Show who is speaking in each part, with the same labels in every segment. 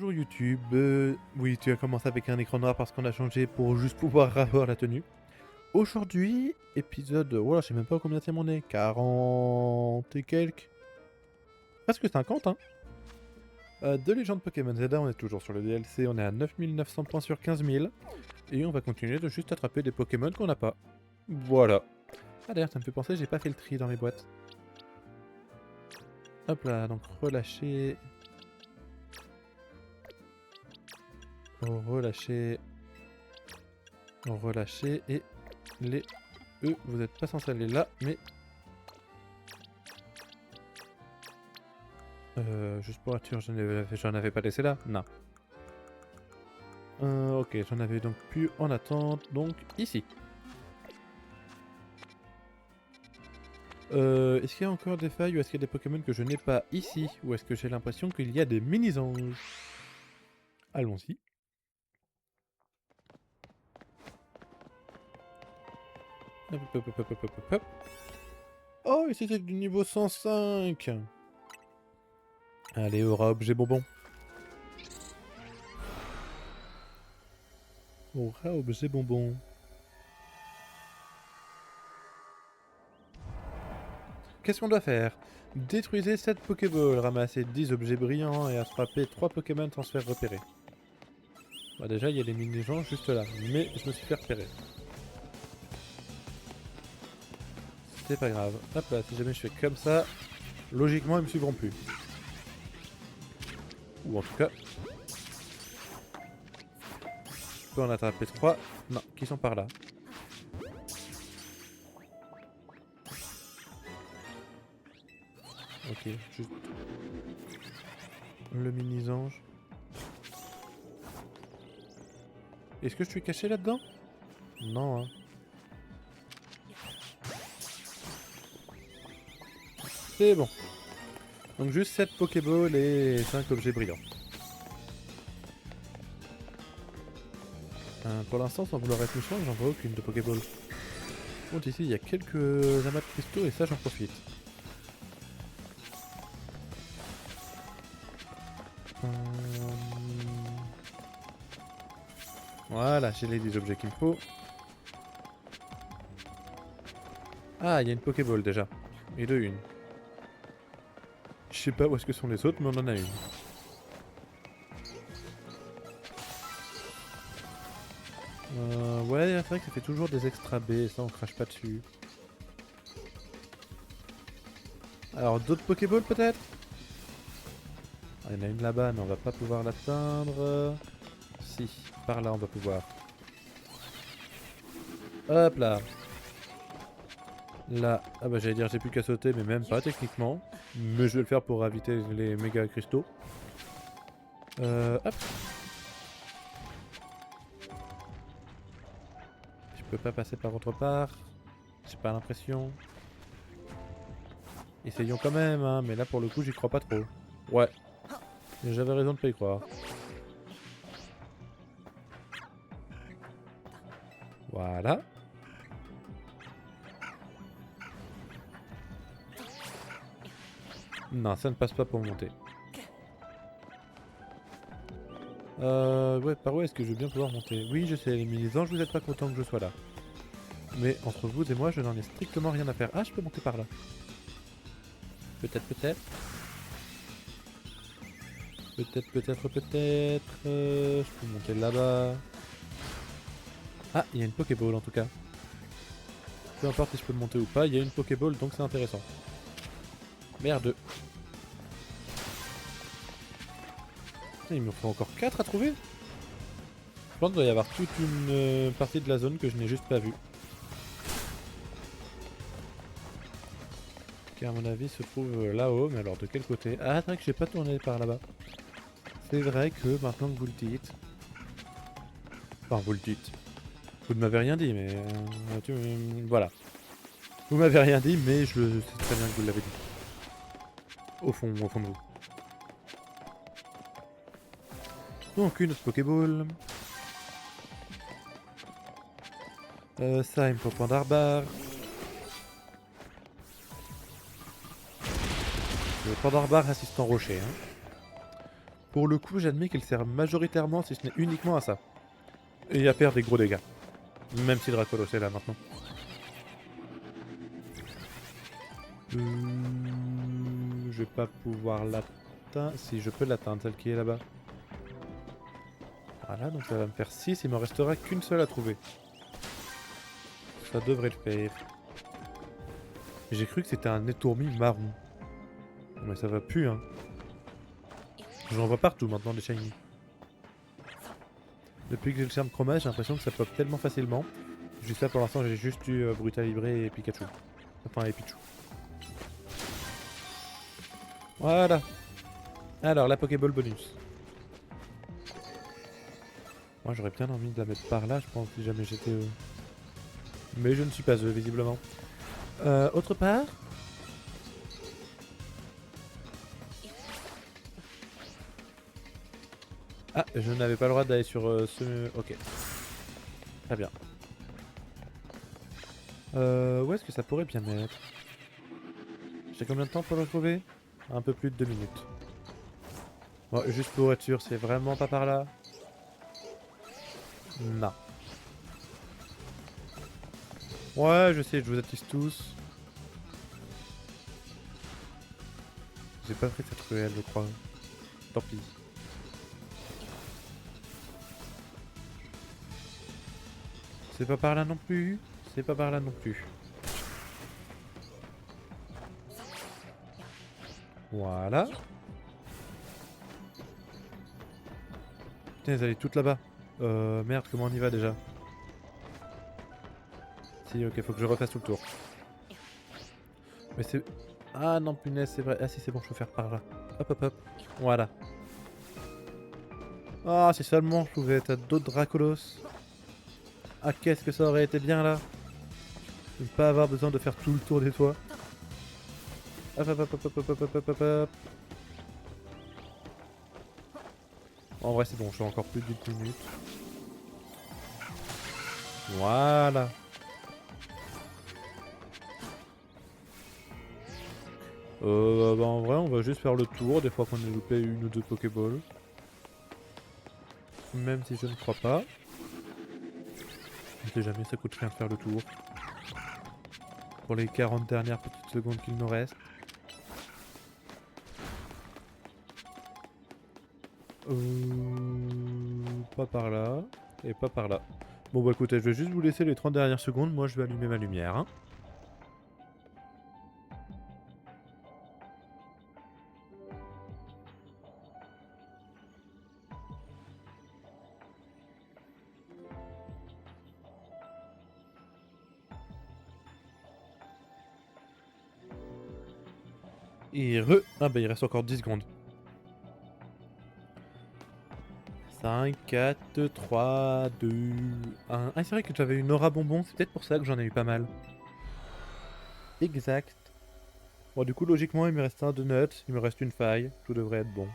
Speaker 1: Bonjour YouTube, oui tu as commencé avec un écran noir parce qu'on a changé pour juste pouvoir avoir la tenue. Aujourd'hui, épisode, voilà je sais même pas combien on est, 40 et quelques, presque 50 hein. De Légende Pokémon Zelda, on est toujours sur le DLC, on est à 9900 points sur 15 000. Et on va continuer de juste attraper des Pokémon qu'on n'a pas. Voilà. Ah d'ailleurs ça me fait penser, j'ai pas fait le tri dans mes boîtes. Hop là, donc relâcher... relâcher... relâcher et les... Eux, vous n'êtes pas censés aller là, mais... juste pour être sûr, j'en avais pas laissé là? Non. Ok, j'en avais donc plus en attente, donc ici. Est-ce qu'il y a encore des failles ou est-ce qu'il y a des Pokémon que je n'ai pas ici? Ou est-ce que j'ai l'impression qu'il y a des mini-anges? Allons-y. Hop, hop, hop, hop, hop, hop, hop. Oh, et c'était du niveau 105. Allez, aura objet bonbon. Aura objet bonbon. Qu'est-ce qu'on doit faire? Détruisez 7 Pokéballs, ramasser 10 objets brillants et attraper 3 Pokémon sans se faire repérer. Bah déjà, il y a les mini-gens juste là, mais je me suis fait repérer. C'est pas grave. Hop là, si jamais je fais comme ça, logiquement, ils me suivront plus. Ou en tout cas... Je peux en attraper 3. Non, qui sont par là. Ok, juste... Le mini-ange. Est-ce que je suis caché là-dedans? Non, hein. C'est bon. Donc juste 7 Pokéballs et 5 objets brillants. Pour l'instant, sans vouloir être méchant, j'en vois aucune de Pokéball. Bon, ici, il y a quelques amas de cristaux et ça, j'en profite. Voilà, j'ai les 10 objets qu'il me faut. Ah, il y a une Pokéball déjà. Et de une. Je sais pas où est-ce que sont les autres, mais on en a une. Ouais, c'est vrai que ça fait toujours des extra B, et ça on crache pas dessus. Alors, d'autres Pokéballs peut-être? Ah, il y en a une là-bas, mais on va pas pouvoir l'atteindre. Si, par là on va pouvoir. Hop là. Là, ah bah j'allais dire j'ai plus qu'à sauter, mais même pas techniquement. Mais je vais le faire pour éviter les méga cristaux. Hop. Je peux pas passer par autre part. J'ai pas l'impression. Essayons quand même, hein, mais là pour le coup j'y crois pas trop. Ouais. J'avais raison de pas y croire. Voilà. Non, ça ne passe pas pour monter. Ouais, par où est-ce que je veux bien pouvoir monter? Oui, je sais, les mini-anges, vous êtes pas contents que je sois là. Mais entre vous et moi, je n'en ai strictement rien à faire. Ah, je peux monter par là. Peut-être, peut-être. Peut-être, peut-être, peut-être. Je peux monter là-bas. Ah, il y a une Pokéball en tout cas. Peu importe si je peux monter ou pas, il y a une Pokéball donc c'est intéressant. Merde. Il me faut encore 4 à trouver. Je pense qu'il doit y avoir toute une partie de la zone que je n'ai juste pas vue. Qui à mon avis se trouve là-haut, mais alors de quel côté? Ah, c'est vrai que j'ai pas tourné par là-bas. C'est vrai que maintenant que vous le dites... Enfin, vous le dites. Vous ne m'avez rien dit, mais... voilà. Vous m'avez rien dit, mais je sais très bien que vous l'avez dit. Au fond de vous. Donc une autre Pokéball. Ça, il me faut Pandarbar. Le Pandarbar assistant rocher. Hein. Pour le coup, j'admets qu'elle sert majoritairement, si ce n'est uniquement à ça. Et à faire des gros dégâts. Même si Dracolos est là maintenant. Je vais pas pouvoir l'atteindre. Si, je peux l'atteindre, celle qui est là-bas. Voilà, donc ça va me faire 6. Il m'en restera qu'une seule à trouver. Ça devrait le faire. J'ai cru que c'était un étourmi marron. Mais ça va plus, hein. J'en vois partout maintenant des shiny. Depuis que j'ai le charme chroma, j'ai l'impression que ça pop tellement facilement. Juste là pour l'instant, j'ai juste eu Brutalibré et Pikachu. Enfin, et Pichu. Voilà. Alors, la Pokéball bonus. Moi, j'aurais bien envie de la mettre par là, je pense, si jamais j'étais eux. Mais je ne suis pas eux, visiblement. Autre part. Ah, je n'avais pas le droit d'aller sur ce... Ok. Très bien. Où est-ce que ça pourrait bien mettre? J'ai combien de temps pour le trouver? Un peu plus de 2 minutes. Bon, juste pour être sûr, c'est vraiment pas par là? Non. Ouais, je sais, je vous attise tous. J'ai pas pris cette ruelle, je crois. Tant pis. C'est pas par là non plus. C'est pas par là non plus. Voilà. Putain, elles allaient toutes là-bas. Merde, comment on y va déjà? Si, ok, faut que je refasse tout le tour. Mais c'est... Ah non, punaise, c'est vrai. Ah si, c'est bon, je peux faire par là. Hop, hop, hop. Voilà. Ah, si seulement je pouvais être à d'autres Dracolos. Ah, qu'est-ce que ça aurait été bien là. De ne pas avoir besoin de faire tout le tour des toits. Hop, hop, hop, hop, hop, hop, hop, hop, hop, hop. En vrai, c'est bon, je suis encore plus d'une minute. Voilà. Bah en vrai, on va juste faire le tour des fois qu'on a loupé une ou deux Pokéballs. Même si je ne crois pas. On sait jamais, ça coûte rien de faire le tour. Pour les 40 dernières petites secondes qu'il nous reste. Pas par là. Et pas par là. Bon bah écoutez, je vais juste vous laisser les 30 dernières secondes. Moi je vais allumer ma lumière. Hein. Et Ah bah il reste encore 10 secondes. 5, 4, 3, 2, 1. Ah c'est vrai que j'avais une aura bonbon, c'est peut-être pour ça que j'en ai eu pas mal. Exact. Bon du coup logiquement il me reste un de nuts, il me reste une faille, tout devrait être bon.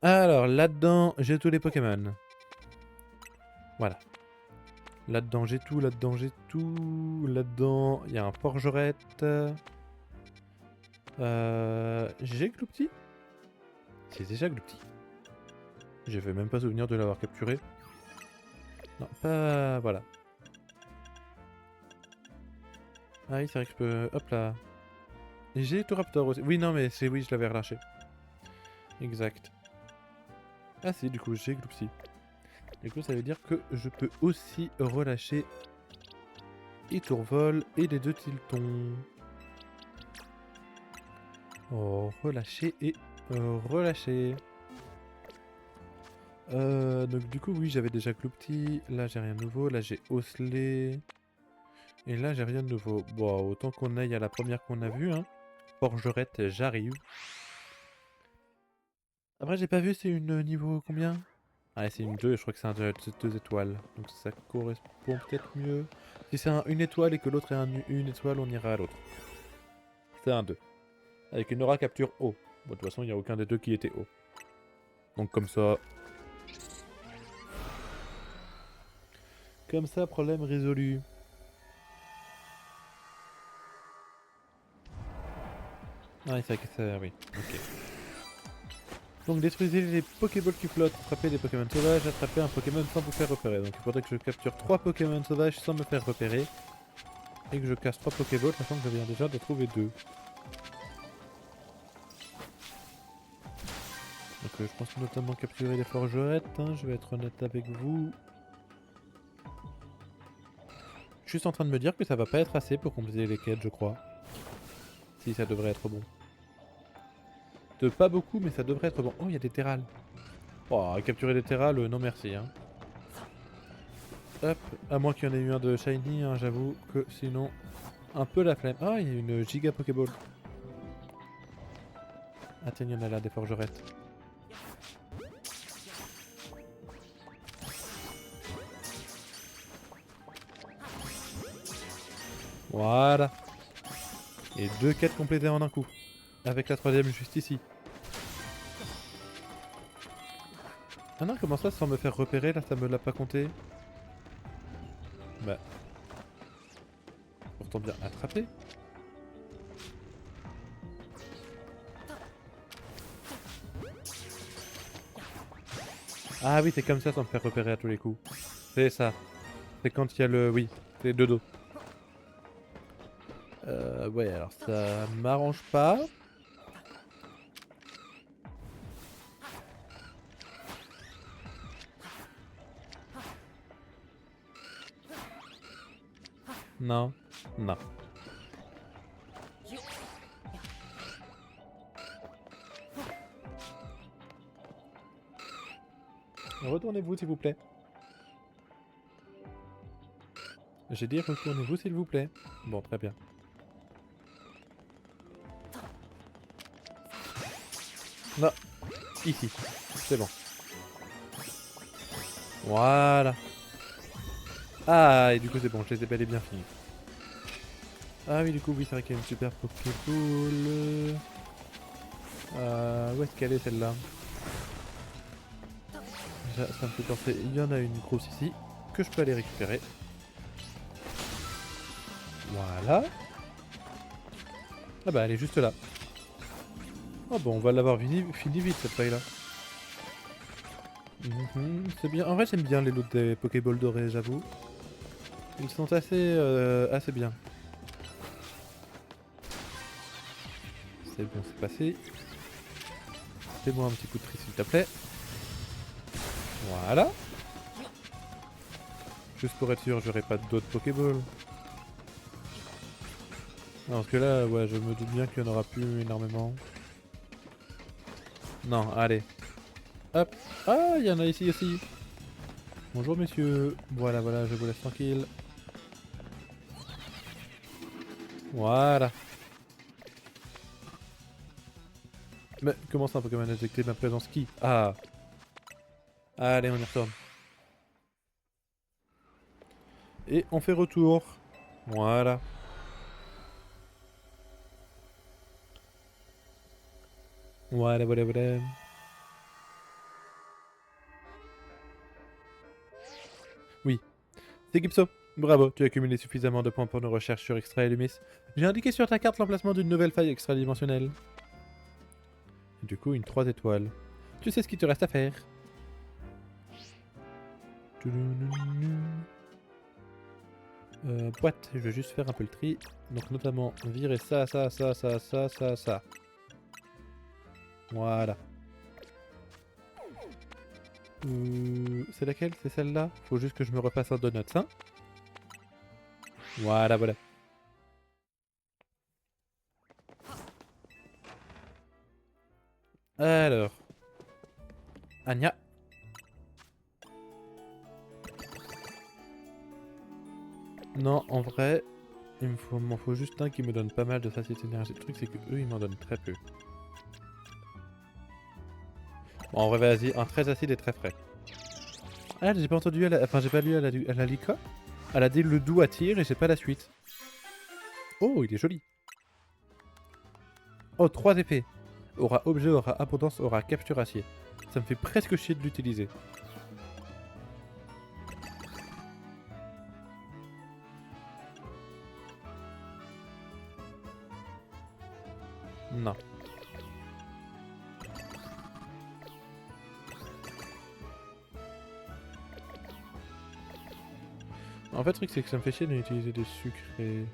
Speaker 1: Alors là-dedans j'ai tous les Pokémon. Voilà. Là-dedans j'ai tout, là-dedans j'ai tout. Là-dedans il y a un forgerette. J'ai Gloupti? C'est déjà Gloupti. J'avais même pas souvenir de l'avoir capturé. Non, pas... Voilà. Ah oui, c'est vrai que je peux... Hop là. J'ai Toraptor aussi. Oui, non, mais c'est... Oui, je l'avais relâché. Exact. Ah si, du coup, j'ai Gloupti. Du coup, ça veut dire que je peux aussi relâcher et Tourvol et les deux Tiltons. Oh, relâcher et relâcher. Donc du coup, oui, j'avais déjà Gloupti. Là, j'ai rien de nouveau. Là, j'ai Osley. Et là, j'ai rien de nouveau. Bon, autant qu'on aille à la première qu'on a vue, hein. Forgerette, j'arrive. Après, j'ai pas vu, c'est une niveau combien? Ah, c'est une 2, je crois que c'est un 2 étoiles. Donc ça correspond peut-être mieux. Si c'est un 1 étoile et que l'autre est un 1 étoile, on ira à l'autre. C'est un 2. Avec une aura capture haut. Bon, de toute façon, il n'y a aucun des deux qui était haut. Donc comme ça... Comme ça, problème résolu. Ah oui, c'est vrai que ça... oui, ok. Donc détruisez les Pokéballs qui flottent, attrapez des Pokémon sauvages, attrapez un Pokémon sans vous faire repérer. Donc il faudrait que je capture 3 Pokémon sauvages sans me faire repérer. Et que je casse 3 Pokéballs, sachant que je viens déjà de trouver 2. Donc je pense notamment capturer les forgerettes, hein, je vais être honnête avec vous. Je suis juste en train de me dire que ça va pas être assez pour compléter les quêtes, je crois. Si, ça devrait être bon. De pas beaucoup, mais ça devrait être bon. Oh, il y a des terrales. Oh, capturer des terrales, non merci. Hein. Hop, à moins qu'il y en ait eu un de shiny, hein, j'avoue que sinon, un peu la flemme. Ah, il y a une giga Pokéball. Ah tiens, il y en a là, des forgerettes. Voilà. Et 2 quêtes complétées en un coup. Avec la 3ème juste ici. Ah non, comment ça, sans me faire repérer, là, ça me l'a pas compté? Bah. Pourtant bien attrapé. Ah oui, c'est comme ça sans me faire repérer à tous les coups. C'est ça. C'est quand il y a le... Oui, c'est de dos. Ouais, alors ça m'arrange pas. Non. Non. Retournez-vous s'il vous plaît. J'ai dit retournez-vous s'il vous plaît. Bon, très bien. Non. Ici. C'est bon. Voilà. Ah, et du coup c'est bon, je les ai bel et bien finis. Ah oui, du coup, oui, c'est vrai qu'il y a une super Pokéball. Où est-ce qu'elle est celle-là? Déjà, ça me fait penser, il y en a une grosse ici, que je peux aller récupérer. Voilà. Ah bah, elle est juste là. Ah bon, on va l'avoir fini vite cette feuille-là. C'est bien. En vrai, j'aime bien les loots des Pokéballs dorés, j'avoue. Ils sont assez bien. C'est bon, c'est passé. Fais-moi un petit coup de tri, s'il te plaît. Voilà. Juste pour être sûr, j'aurai pas d'autres Pokéballs. Non, parce que là, ouais, je me doute bien qu'il y en aura plus énormément. Non, allez. Hop. Ah, il y en a ici aussi. Bonjour messieurs. Voilà, voilà, je vous laisse tranquille. Voilà. Mais comment ça, un Pokémon a détecté ma présence qui? Ah. Allez, on y retourne. Et on fait retour. Voilà. Voilà, voilà, voilà. Oui. C'est Gipso. Bravo, tu as accumulé suffisamment de points pour nos recherches sur Extra et Lumis. J'ai indiqué sur ta carte l'emplacement d'une nouvelle faille extradimensionnelle. Du coup, une 3 étoiles. Tu sais ce qu'il te reste à faire. Boîte, je vais juste faire un peu le tri. Donc notamment virer ça, ça, ça, ça, ça, ça, ça. Voilà. C'est laquelle? C'est celle-là? Faut juste que je me repasse un donut, hein? Voilà, voilà. Alors. Anya. Non, en vrai, m'en faut juste un qui me donne pas mal de satiété énergie. Le truc, c'est que eux, ils m'en donnent très peu. Bon, en vrai, vas-y, un très acide et très frais. Ah, j'ai pas entendu, enfin, j'ai pas lu, elle a dit quoi? Elle a dit le doux attire et j'ai pas la suite. Oh, il est joli. Oh, 3 effets. Aura objet, aura abondance, aura capture acier. Ça me fait presque chier de l'utiliser. Non. En fait, le truc, c'est que ça me fait chier d'utiliser des sucrés.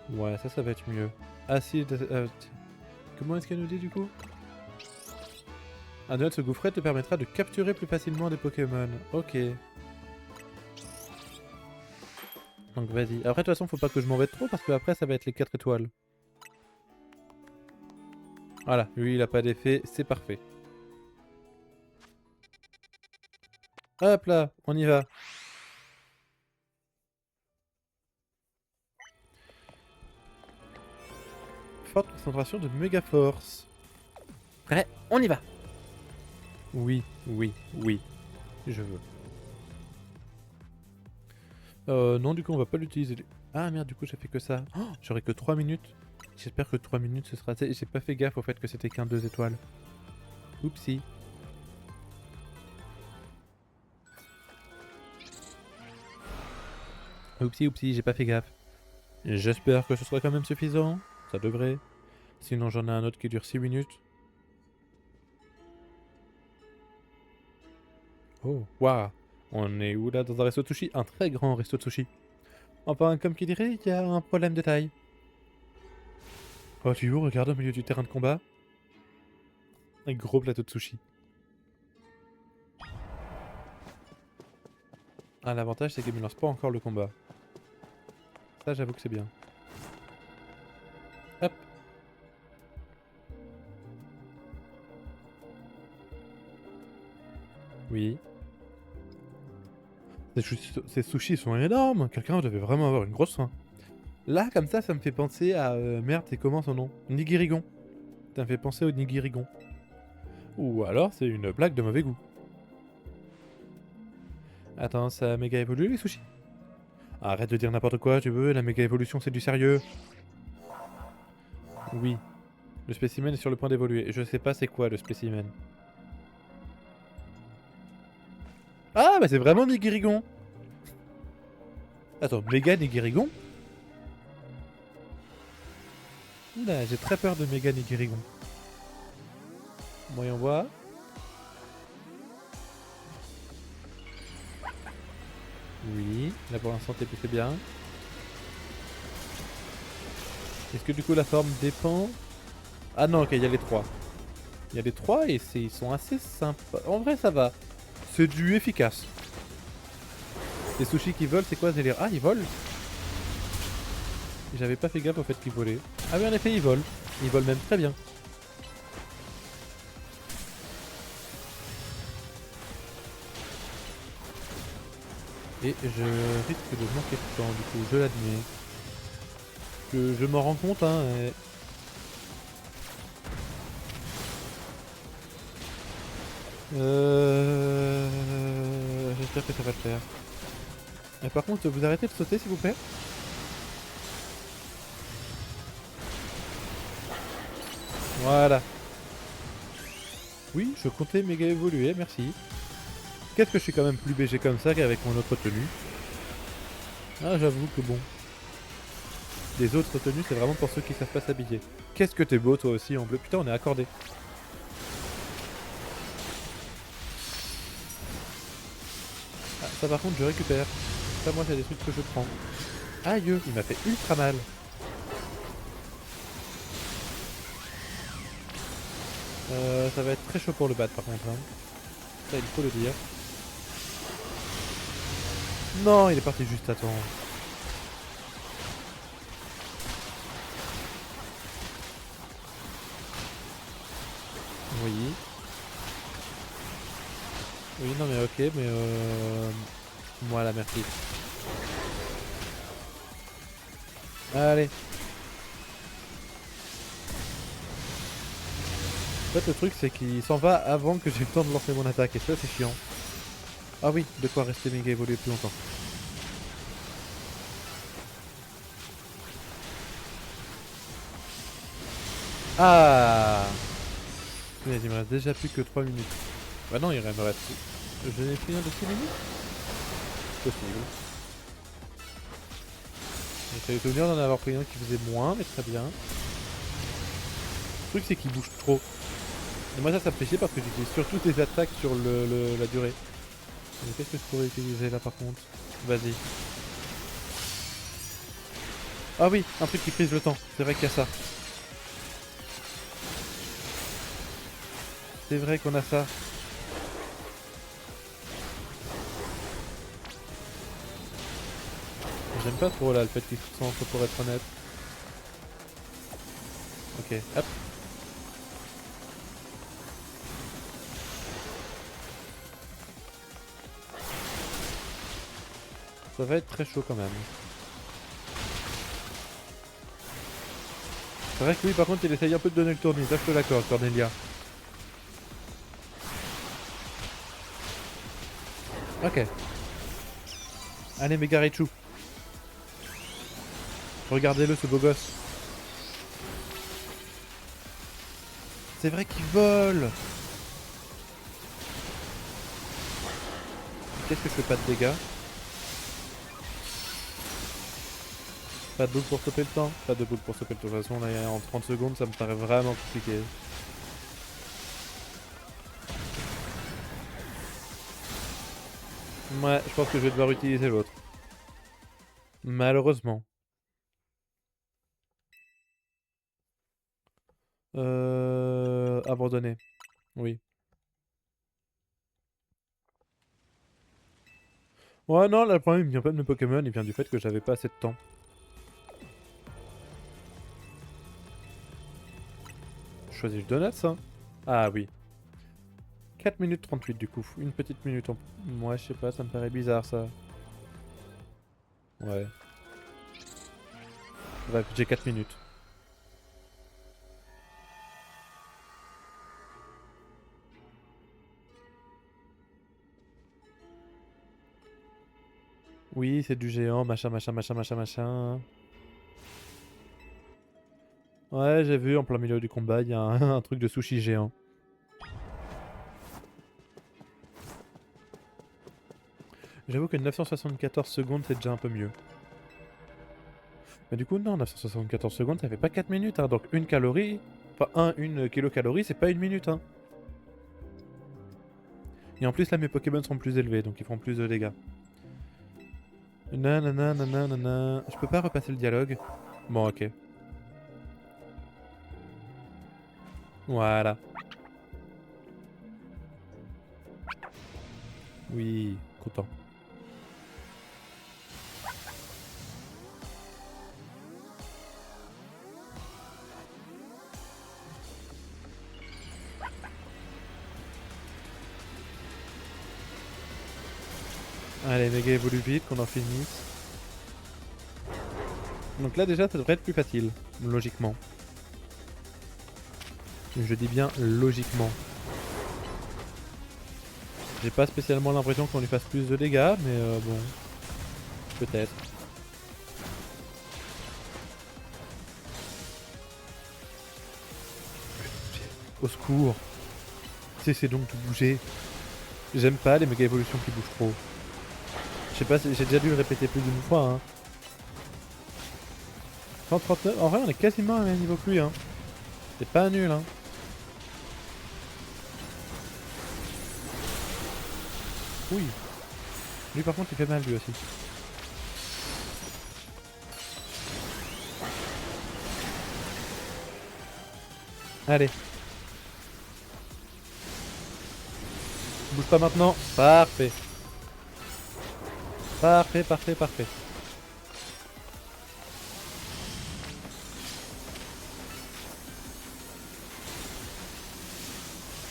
Speaker 1: Ouais, ça va être mieux. Acide... comment est-ce qu'elle nous dit du coup? Un donut de ce gouffret te permettra de capturer plus facilement des Pokémon. Ok. Donc vas-y. Après, de toute façon, faut pas que je m'embête trop parce que après, ça va être les 4 étoiles. Voilà, lui, il a pas d'effet, c'est parfait. Hop là, on y va. Forte concentration de méga force. Prêt, on y va. Oui, oui, oui. Je veux. Non, du coup, on va pas l'utiliser. Ah merde, du coup, j'ai fait que ça. Oh, j'aurai que 3 minutes. J'espère que 3 minutes ce sera... J'ai pas fait gaffe au fait que c'était qu'un 2 étoiles. Oupsie. Oupsie, oupsie, j'ai pas fait gaffe. J'espère que ce sera quand même suffisant. Ça devrait. Sinon, j'en ai un autre qui dure 6 minutes. Oh, waouh. On est où là? Dans un resto de sushi? Un très grand resto de sushi. Enfin, comme qui dirait, il y a un problème de taille. Oh, tu es où? Regarde au milieu du terrain de combat. Un gros plateau de sushi. Ah, l'avantage, c'est qu'il me lance pas encore le combat. Ça, j'avoue que c'est bien. Hop. Oui. Ces sushis sont énormes. Quelqu'un devait vraiment avoir une grosse faim. Là, comme ça me fait penser à... merde, c'est comment son nom? Nigirigon. Ça me fait penser au Nigirigon. Ou alors, c'est une blague de mauvais goût. Attends, ça a méga évolué les sushis? Arrête de dire n'importe quoi, tu veux, la méga évolution c'est du sérieux. Oui. Le spécimen est sur le point d'évoluer. Je sais pas c'est quoi le spécimen. Ah bah c'est vraiment Nigirigon. Attends, méga Nigirigon? Oula, j'ai très peur de méga Nigirigon. Voyons voir. Oui, là pour l'instant t'es plutôt bien. Est-ce que du coup la forme dépend? Ah non, ok, il y a les 3. Il y a les 3 et ils sont assez sympas. En vrai ça va. C'est du efficace. Les sushis qui volent, c'est quoi ce délire? Ah, ils volent? J'avais pas fait gaffe au fait qu'ils volaient. Ah oui, en effet, ils volent. Ils volent même très bien. Et je risque de manquer de temps, du coup, je l'admets. Je m'en rends compte, hein. J'espère que ça va le faire. Et par contre, vous arrêtez de sauter, s'il vous plaît? Voilà. Oui, je comptais méga évoluer, merci. Qu'est-ce que je suis quand même plus BG comme ça qu'avec mon autre tenue. Ah, j'avoue que bon. Les autres tenues, c'est vraiment pour ceux qui savent pas s'habiller. Qu'est-ce que t'es beau toi aussi en bleu. Putain, on est accordé. Ah, ça par contre, je récupère. Ça, moi, c'est des trucs que je prends. Aïe, il m'a fait ultra mal. Ça va être très chaud pour le battre par contre. Hein. Ça, il faut le dire. Non, il est parti juste à temps. Oui. Oui, non mais ok, mais voilà, merci. Allez. En fait, le truc, c'est qu'il s'en va avant que j'ai le temps de lancer mon attaque, et ça, c'est chiant. Ah oui, de quoi rester méga évolué plus longtemps. Ah mais il me reste déjà plus que 3 minutes. Bah non, il me reste... Je n'ai plus rien de 6 minutes. Possible. J'avais souvenir d'en avoir pris un qui faisait moins, mais très bien. truc c'est qu'il bouge trop. Et moi ça me fait chier parce que j'utilise surtout des attaques sur la durée. Mais qu'est-ce que je pourrais utiliser là par contre? Vas-y. Ah oui, un truc qui frise le temps, c'est vrai qu'il y a ça. C'est vrai qu'on a ça. J'aime pas trop là le fait qu'il se centre pour être honnête. Ok, hop. Ça va être très chaud quand même. C'est vrai que oui, par contre, il essaye un peu de donner le tournis, ça je te l'accorde, Cornelia. Ok. Allez, Megarichu. Regardez-le, ce beau gosse. C'est vrai qu'il vole. Qu'est-ce que je fais pas de dégâts? Pas de boule pour stopper le temps? Pas de boule pour stopper le temps. De toute façon, là, en 30 secondes, ça me paraît vraiment compliqué. Ouais, je pense que je vais devoir utiliser l'autre. Malheureusement. Abandonné. Oui. Ouais, non, là, le problème, il vient pas de mes Pokémon, il vient du fait que j'avais pas assez de temps. Je choisis le donut, ça? Ah oui. 4 minutes 38 du coup. Une petite minute en... Moi, je sais pas, ça me paraît bizarre, ça. Ouais. Bref, j'ai 4 minutes. Oui, c'est du géant, machin, machin, machin, machin, machin. Ouais, j'ai vu en plein milieu du combat, il y a un truc de sushi géant. J'avoue que 974 secondes, c'est déjà un peu mieux. Mais du coup, non, 974 secondes, ça fait pas 4 minutes, hein. Donc une calorie, enfin une kilocalorie, c'est pas une minute, hein. Et en plus, là, mes Pokémon sont plus élevés, donc ils font plus de dégâts. Nanana, nanana, nanana. Je peux pas repasser le dialogue? Bon, ok. Voilà. Oui, content. Allez, méga évolue vite, qu'on en finisse. Donc là, déjà, ça devrait être plus facile, logiquement. Je dis bien logiquement. J'ai pas spécialement l'impression qu'on lui fasse plus de dégâts, mais bon, peut-être. Au secours. Cessez donc de bouger. J'aime pas les méga évolutions qui bougent trop. Je sais pas, j'ai déjà dû le répéter plus d'une fois. Hein. 139, en vrai on est quasiment à un même niveau que lui. Hein. C'est pas nul. Hein. Oui. Lui par contre il fait mal lui aussi. Allez. Bouge pas maintenant. Parfait. Parfait, parfait, parfait.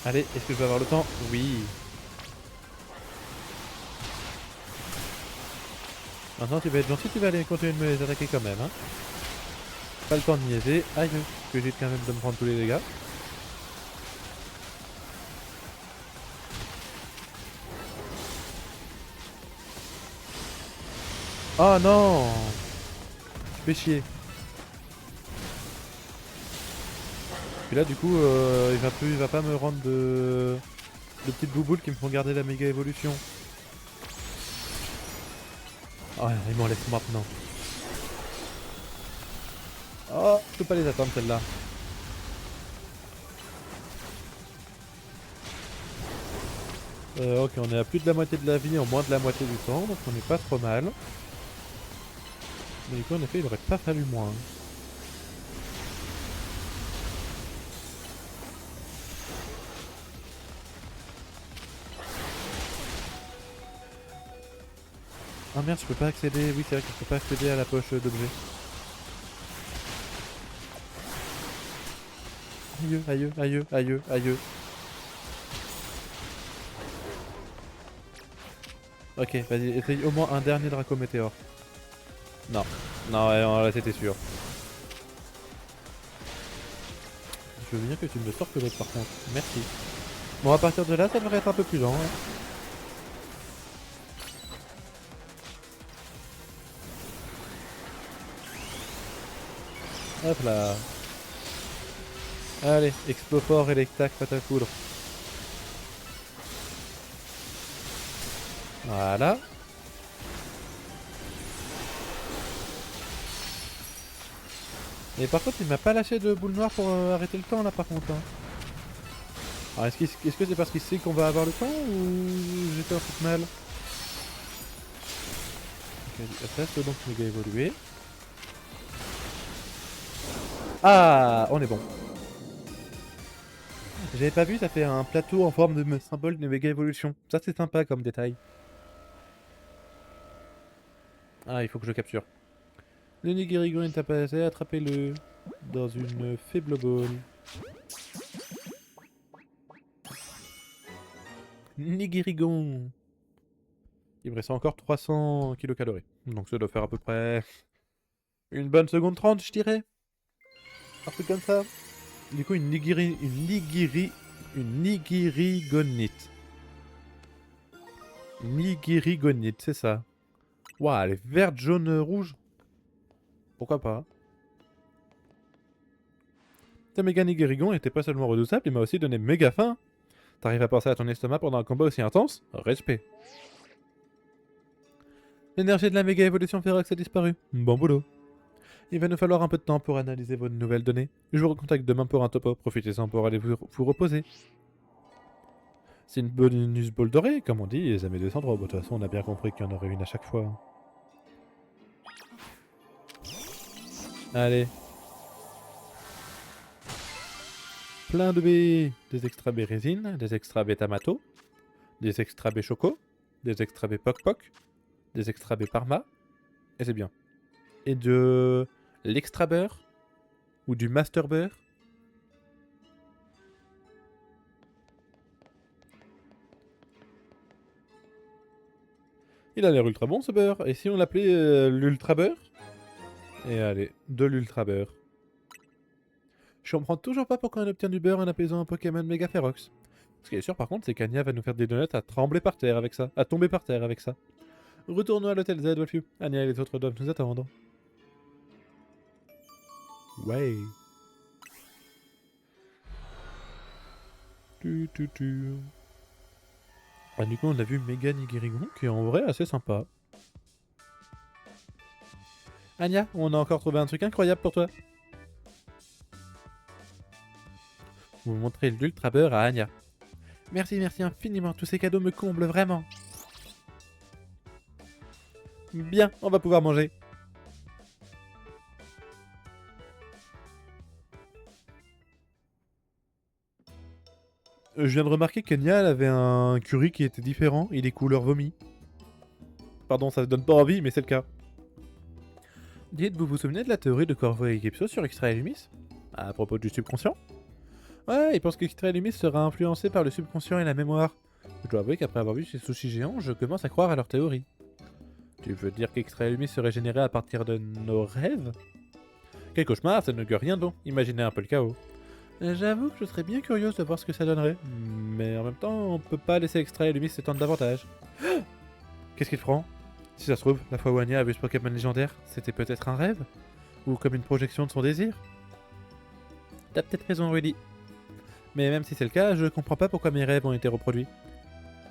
Speaker 1: Allez, est-ce que je vais avoir le temps? Oui. Maintenant tu vas être gentil, tu vas aller continuer de me les attaquer quand même. Hein. Pas le temps de niaiser. Aïe, que j'ai quand même de me prendre tous les dégâts. Oh non! Je fais chier. Et là du coup il va pas me rendre de petites bouboules qui me font garder la méga évolution. Oh il m'en laisse maintenant. Oh je peux pas les attendre celles-là. Ok, on est à plus de la moitié de la vie en moins de la moitié du temps, donc on est pas trop mal. Mais du coup, en effet, il aurait pas fallu moins. Ah merde, je peux pas accéder. Oui, c'est vrai que je peux pas accéder à la poche d'objets. Aïe, aïe, aïe, aïe, aïe. Ok, vas-y, essaye au moins un dernier Draco Météore. Non, non, ouais, non, là c'était sûr. Je veux bien que tu me sortes l'autre par contre. Merci. Bon, à partir de là, ça devrait être un peu plus lent. Hein. Hop là. Allez, expo fort et les tacs patapoudre. Voilà. Et par contre, il m'a pas lâché de boule noire pour arrêter le temps là par contre. Hein. Alors est-ce que c'est parce qu'il sait qu'on va avoir le temps ou j'étais un peu mal? Ok, reste donc méga évolué. Ah, on est bon. J'avais pas vu, ça fait un plateau en forme de symbole de méga évolution. Ça c'est sympa comme détail. Ah, il faut que je capture. Le Nigirigon est passé, attrapez-le dans une faible boule. Nigirigon. Il me reste encore 300 kilocalories. Donc ça doit faire à peu près une bonne seconde 30, je dirais. Un truc comme ça. Du coup, une nigirigonite. Nigirigonite, c'est ça. Waouh, elle est verte, jaune, rouge. Pourquoi pas? Ce méga nigirigon n'était pas seulement redoutable, il m'a aussi donné méga faim. T'arrives à penser à ton estomac pendant un combat aussi intense? Respect. L'énergie de la méga évolution férox a disparu. Bon boulot. Il va nous falloir un peu de temps pour analyser vos nouvelles données. Je vous recontacte demain pour un topo. Profitez-en pour aller vous reposer. C'est une bonus ball dorée, comme on dit, et jamais descendre. De toute façon, on a bien compris qu'il y en aurait une à chaque fois. Allez. Plein de baies. Des extra baies résine, des extra baies tamato, des extra baies choco, des extra baies poc poc, des extra baies parma. Et c'est bien. Et de l'extra beurre ou du master beurre. Il a l'air ultra bon ce beurre. Et si on l'appelait l'ultra beurre? Et allez, de l'ultra beurre. Je comprends toujours pas pourquoi on obtient du beurre en apaisant un Pokémon méga férox. Ce qui est sûr par contre, c'est qu'Anya va nous faire des donuts à trembler par terre avec ça, à tomber par terre avec ça. Retournons à l'hôtel Z, Wolfew. Anya et les autres doivent nous attendre. Ouais. Tu. Ah, du coup, on a vu Méga Nigirigon, qui est en vrai assez sympa. Anya, on a encore trouvé un truc incroyable pour toi. Vous montrez l'ultra beurre à Anya. Merci, merci infiniment, tous ces cadeaux me comblent vraiment. Bien, on va pouvoir manger. Je viens de remarquer qu'Anya avait un curry qui était différent, il est couleur vomi. Pardon, ça ne donne pas envie, mais c'est le cas. Dites, vous vous souvenez de la théorie de Corvo et Gipso sur Extra Lumis? À propos du subconscient? Ouais, il pense qu'Extra Lumis sera influencé par le subconscient et la mémoire. Je dois avouer qu'après avoir vu ces sushis géants, je commence à croire à leur théorie. Tu veux dire qu'Extra Lumis serait généré à partir de nos rêves? Quel cauchemar, ça ne gueule rien donc, imaginez un peu le chaos. J'avoue que je serais bien curieuse de voir ce que ça donnerait. Mais en même temps, on peut pas laisser Extra Lumis s'étendre davantage. Qu'est-ce qu'il prend? Si ça se trouve, la fois où Anya a vu ce Pokémon légendaire, c'était peut-être un rêve? Ou comme une projection de son désir? T'as peut-être raison, Rudy. Mais même si c'est le cas, je comprends pas pourquoi mes rêves ont été reproduits.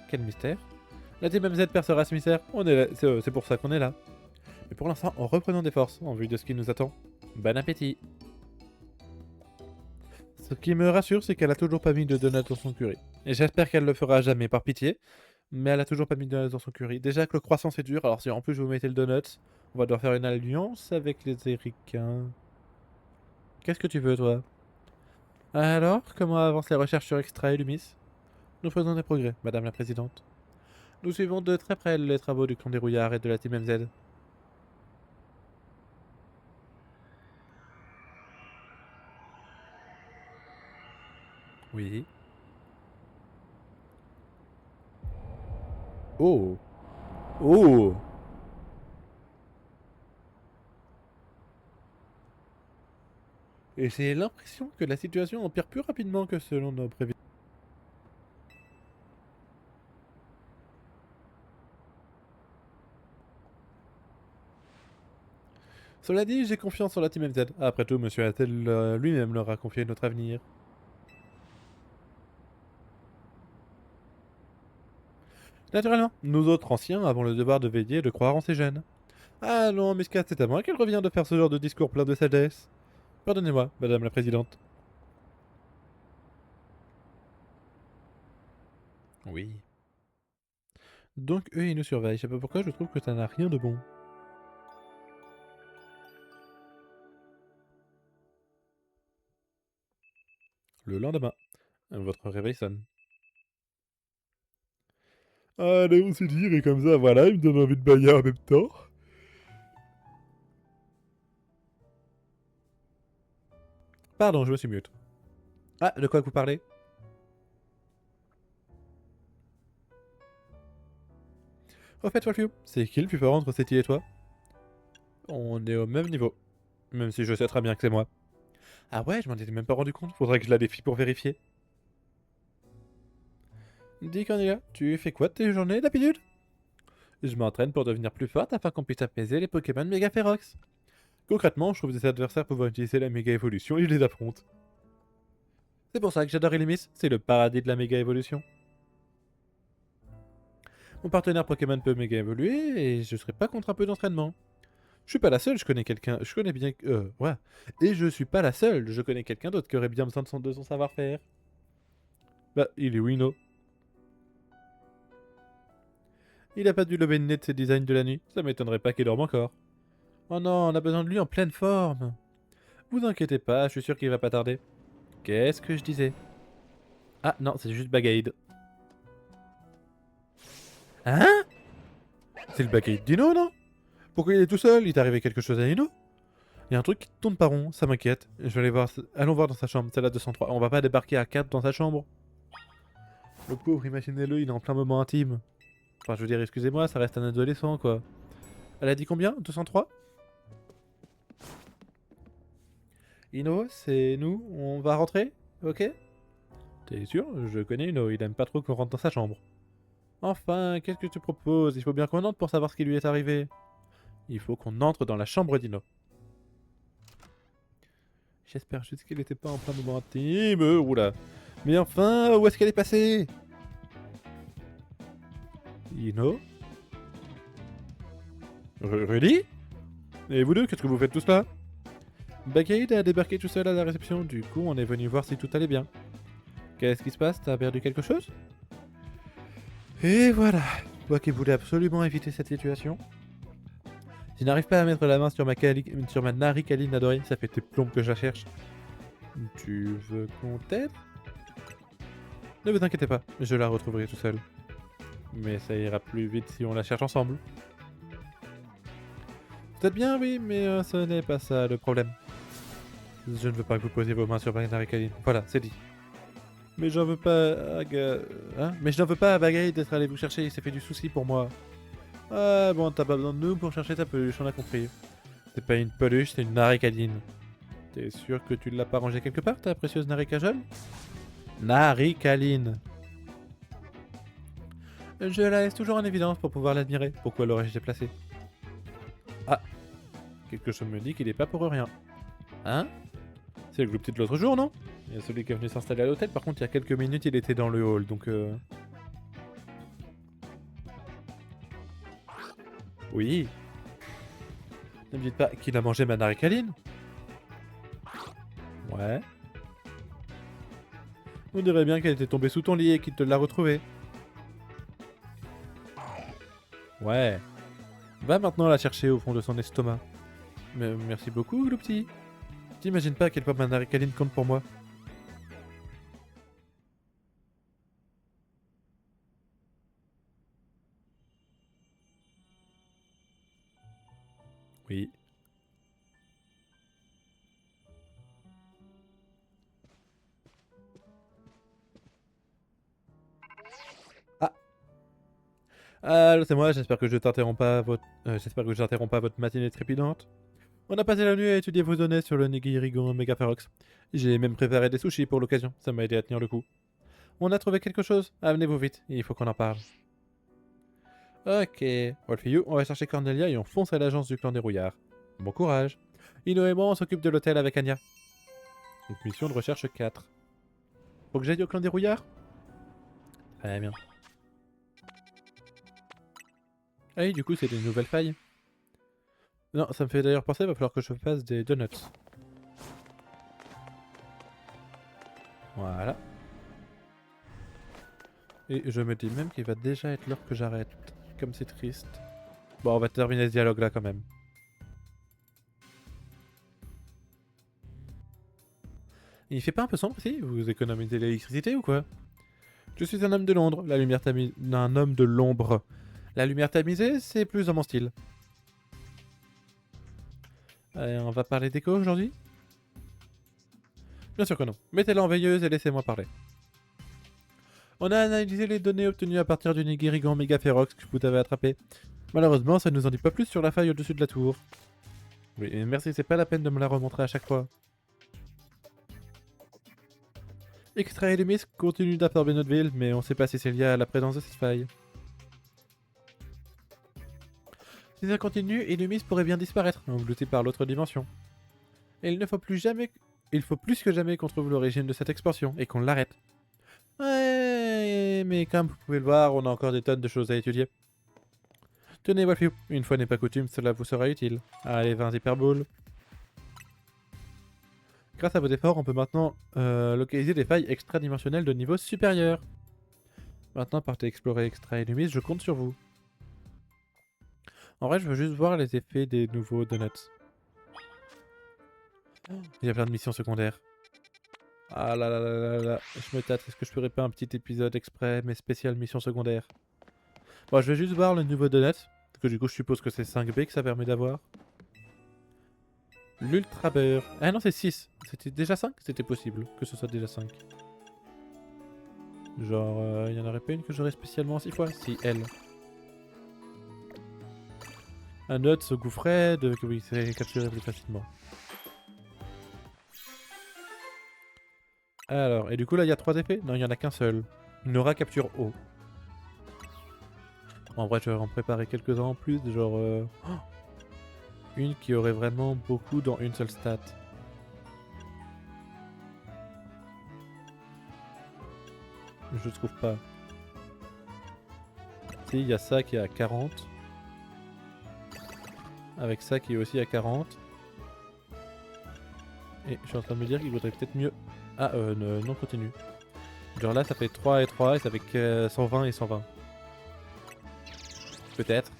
Speaker 1: Quel mystère? La Team MZ percera ce mystère, c'est pour ça qu'on est là. Mais pour l'instant, en reprenant des forces, en vue de ce qui nous attend. Bon appétit! Ce qui me rassure, c'est qu'elle a toujours pas mis de donuts dans son curry. Et j'espère qu'elle le fera jamais, par pitié. Mais elle a toujours pas mis de donuts dans son curry. Déjà que le croissant c'est dur, alors si en plus vous mettez le donut, on va devoir faire une alliance avec les Éricains. Qu'est-ce que tu veux, toi? Alors, comment avancent les recherches sur Extra et Lumis? Nous faisons des progrès, Madame la Présidente. Nous suivons de très près les travaux du clan des Rouillards et de la Team MZ. Oui. Oh. Oh. Et j'ai l'impression que la situation empire plus rapidement que selon nos prévisions. Cela dit, j'ai confiance en la Team MZ. Après tout, Monsieur Attel lui-même leur a confié notre avenir. Naturellement, nous autres anciens avons le devoir de veiller et de croire en ces jeunes. Ah non, Muscat, c'est à moi qu'il revient de faire ce genre de discours plein de sagesse. Pardonnez-moi, Madame la Présidente. Oui. Donc eux, ils nous surveillent. Je sais pas pourquoi, je trouve que ça n'a rien de bon. Le lendemain, votre réveil sonne. Allez, on s'est dit, et comme ça, voilà, il me donne envie de bailler en même temps. Pardon, je me suis mute. Ah, de quoi vous parlez? Au fait, Wolfio, c'est qui le plus fort entre Cétille et toi? On est au même niveau. Même si je sais très bien que c'est moi. Ah ouais, je m'en étais même pas rendu compte. Faudrait que je la défie pour vérifier. Dis Cornelia, tu fais quoi de tes journées d'habitude? Je m'entraîne pour devenir plus forte afin qu'on puisse apaiser les Pokémon méga férox. Concrètement, je trouve des adversaires pouvant utiliser la méga évolution et je les affronte. C'est pour ça que j'adore Illumis, c'est le paradis de la méga évolution. Mon partenaire Pokémon peut méga évoluer et je serais pas contre un peu d'entraînement. Je suis pas la seule, je connais quelqu'un, je connais bien... ouais. Et je suis pas la seule, je connais quelqu'un d'autre qui aurait bien besoin de son savoir-faire. Bah, il est Wino. Il a pas dû lever le nez de ses designs de la nuit, ça m'étonnerait pas qu'il dorme encore. Oh non, on a besoin de lui en pleine forme. Vous inquiétez pas, je suis sûr qu'il va pas tarder. Qu'est-ce que je disais? Ah non, c'est juste Bagaïd. Hein? C'est le Bagaïd d'Ino, non? Pourquoi il est tout seul? Il t'est arrivé quelque chose à Ino? Il y a un truc qui tourne pas rond, ça m'inquiète. Je vais aller voir. Allons voir dans sa chambre, c'est la 203. On va pas débarquer à 4 dans sa chambre. Le pauvre, imaginez-le, il est en plein moment intime. Enfin, je veux dire, excusez-moi, ça reste un adolescent, quoi. Elle a dit combien? 203? Ino, c'est nous, on va rentrer? Ok? T'es sûr? Je connais Ino, il aime pas trop qu'on rentre dans sa chambre. Enfin, qu'est-ce que tu proposes? Il faut bien qu'on entre pour savoir ce qui lui est arrivé. Il faut qu'on entre dans la chambre d'Ino. J'espère juste qu'elle était pas en plein moment intime. Oula. Mais enfin, où est-ce qu'elle est passée? Ino? Rudy? Et vous deux, qu'est-ce que vous faites tous là? Bagaïd a débarqué tout seul à la réception, du coup on est venu voir si tout allait bien. Qu'est-ce qui se passe? T'as perdu quelque chose? Et voilà. Toi qui voulais absolument éviter cette situation. Si n'arrive pas à mettre la main sur sur ma Naricaline adorée, ça fait des plombes que je la cherche. Tu veux qu'on t'aide? Ne vous inquiétez pas, je la retrouverai tout seul. Mais ça ira plus vite si on la cherche ensemble. Peut-être bien, oui, mais ce n'est pas ça le problème. Je ne veux pas que vous posiez vos mains sur ma Naricaline. Voilà, c'est dit. Mais j'en veux pas à hein? Mais je n'en veux pas à Bagaï d'être allé vous chercher, il s'est fait du souci pour moi. Ah bon, t'as pas besoin de nous pour chercher ta peluche, on a compris. C'est pas une peluche, c'est une Naricadine. T'es sûr que tu l'as pas rangée quelque part, ta précieuse Naricajol? Naricaline. Je la laisse toujours en évidence pour pouvoir l'admirer. Pourquoi l'aurais-je déplacée? Ah, quelque chose me dit qu'il est pas pour rien. Hein? C'est le gloupé de l'autre jour, non? Il y a celui qui est venu s'installer à l'hôtel, par contre il y a quelques minutes il était dans le hall, donc Oui. Ne me dites pas qu'il a mangé ma Naricaline? Ouais. On dirait bien qu'elle était tombée sous ton lit et qu'il te l'a retrouvée. Ouais. Va maintenant la chercher au fond de son estomac. Mais merci beaucoup, le petit. T'imagines pas à quel point ma narikaline compte pour moi. Oui. Ah. Allô, c'est moi, j'espère que je t'interromps pas j'espère que j'interromps pas votre matinée trépidante. On a passé la nuit à étudier vos données sur le Nigirigon Megaferox. J'ai même préparé des sushis pour l'occasion, ça m'a aidé à tenir le coup. On a trouvé quelque chose, amenez-vous vite, il faut qu'on en parle. Ok, Wolfiyou, on va chercher Cornelia et on fonce à l'agence du clan des rouillards. Bon courage. Ino et moi, on s'occupe de l'hôtel avec Anya. Donc mission de recherche 4. Faut que j'aille au clan des rouillards? Très bien. Ah oui, du coup, c'est des nouvelles failles. Non, ça me fait d'ailleurs penser, il va falloir que je fasse des donuts. Voilà. Et je me dis même qu'il va déjà être l'heure que j'arrête. Comme c'est triste. Bon, on va terminer ce dialogue là quand même. Il fait pas un peu sombre ici? Vous économisez l'électricité ou quoi? Je suis un homme de Londres, la lumière tamisée. Un homme de l'ombre. La lumière tamisée, c'est plus dans mon style. On va parler d'écho aujourd'hui? Bien sûr que non. Mettez-la en veilleuse et laissez-moi parler. On a analysé les données obtenues à partir du Nigirigan Megaferox que vous avez attrapé. Malheureusement, ça ne nous en dit pas plus sur la faille au-dessus de la tour. Oui, et merci, c'est pas la peine de me la remontrer à chaque fois. Extra et Lumis continue d'absorber notre ville, mais on sait pas si c'est lié à la présence de cette faille. Si ça continue, Illumis pourrait bien disparaître, englouti par l'autre dimension. Et il ne faut plus jamais... Il faut plus que jamais qu'on trouve l'origine de cette expansion, et qu'on l'arrête. Ouais, mais comme vous pouvez le voir, on a encore des tonnes de choses à étudier. Tenez, Wolfie, une fois n'est pas coutume, cela vous sera utile. Allez, 20 hyperballs. Grâce à vos efforts, on peut maintenant localiser des failles extra-dimensionnelles de niveau supérieur. Maintenant, partez explorer Extra et Lumis, je compte sur vous. En vrai, je veux juste voir les effets des nouveaux donuts. Il y a plein de missions secondaires. Ah là là là là là, je me tâte, est-ce que je ferais pas un petit épisode exprès, mais spécial mission secondaire? Bon, je vais juste voir le nouveau donut, parce que du coup je suppose que c'est 5B que ça permet d'avoir. L'Ultra Beurre. Ah non, c'est 6. C'était déjà 5? C'était possible que ce soit déjà 5. Genre, il y en aurait pas une que j'aurais spécialement 6 fois? Si, elle. Un autre se gouffrait, que oui, c'est capturé plus facilement. Alors, et du coup là il y a 3 effets? Non, il y en a qu'un seul. Nora capture eau. En vrai, je vais en préparer quelques-uns en plus, genre... une qui aurait vraiment beaucoup dans une seule stat. Je trouve pas. Si, il y a ça qui est à 40. Avec ça qui est aussi à 40. Et je suis en train de me dire qu'il vaudrait peut-être mieux... Ah, non, continue. Genre là, ça fait 3 et 3 et ça fait que 120 et 120. Peut-être.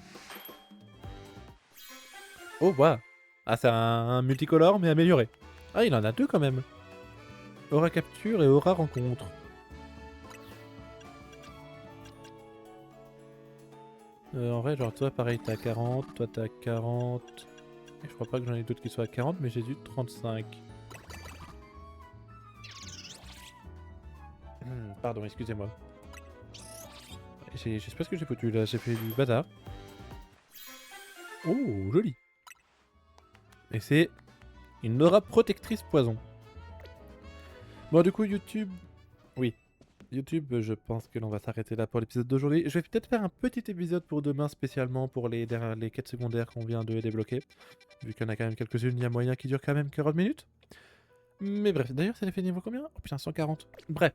Speaker 1: Oh, waouh. Ah, c'est un multicolore mais amélioré. Ah, il en a deux quand même. Aura capture et aura rencontre. En vrai, genre toi, pareil, t'as 40, toi t'as 40. Et je crois pas que j'en ai d'autres qui soient à 40, mais j'ai du 35. Pardon, excusez-moi. Je sais pas ce que j'ai foutu là, j'ai fait du bazar. Oh, joli. Et c'est une aura protectrice poison. Bon, du coup, YouTube... Oui. YouTube, je pense que l'on va s'arrêter là pour l'épisode d'aujourd'hui. Je vais peut-être faire un petit épisode pour demain spécialement pour les quêtes secondaires qu'on vient de débloquer. Vu qu'il y en a quand même quelques-unes, il y a moyen qui durent quand même 40 minutes. Mais bref, d'ailleurs, ça les fait niveau combien? Oh putain, 140. Bref,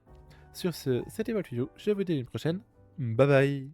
Speaker 1: sur ce, c'était Valfio, je vous dis à une prochaine. Bye bye.